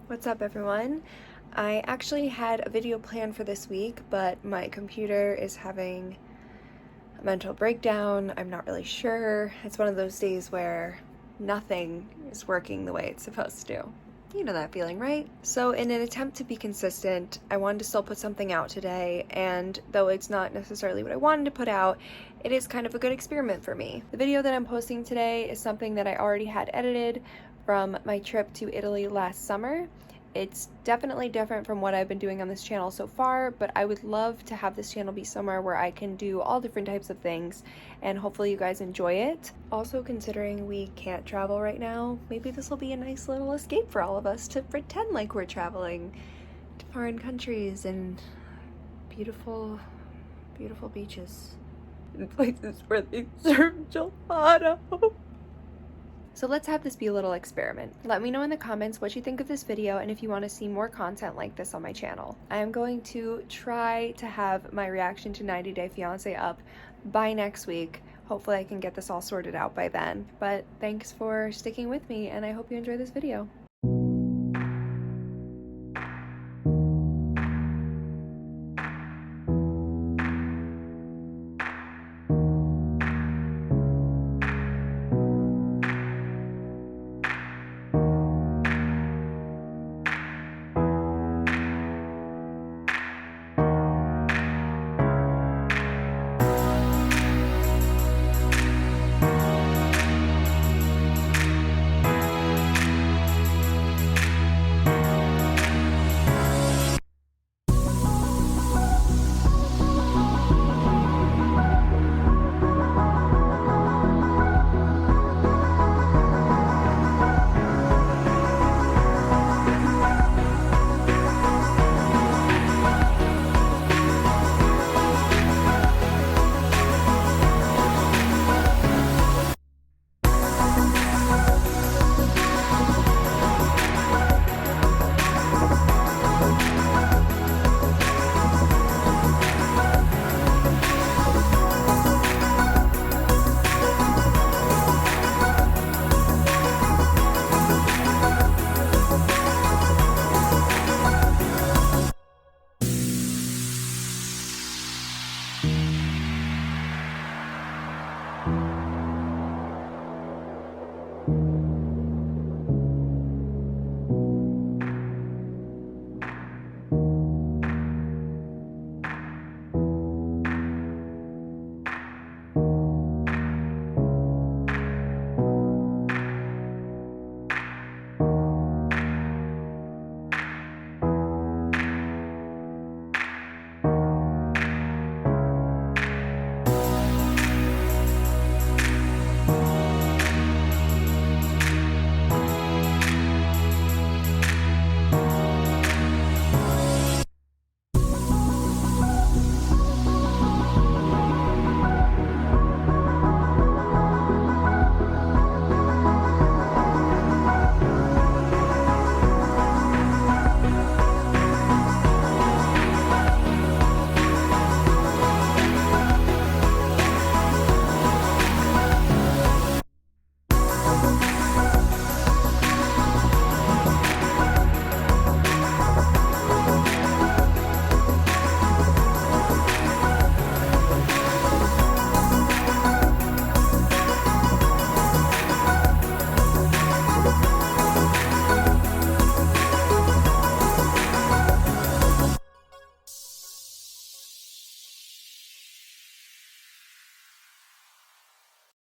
What's up, everyone? I actually had a video planned for this week, but my computer is having a mental breakdown. I'm not really sure. It's one of those days where nothing is working the way it's supposed to. You know that feeling, right? So in an attempt to be consistent, I wanted to still put something out today, and though it's not necessarily what I wanted to put out, it is kind of a good experiment for me. The video that I'm posting today is something that I already had edited from my trip to Italy last summer. It's definitely different from what I've been doing on this channel so far, but I would love to have this channel be somewhere where I can do all different types of things, and hopefully you guys enjoy it. Also, considering we can't travel right now, maybe this will be a nice little escape for all of us to pretend like we're traveling to foreign countries and beautiful, beautiful beaches and places where they serve gelato. So let's have this be a little experiment. Let me know in the comments what you think of this video and if you want to see more content like this on my channel. I am going to try to have my reaction to 90 Day Fiancé up by next week. Hopefully I can get this all sorted out by then. But thanks for sticking with me, and I hope you enjoy this video.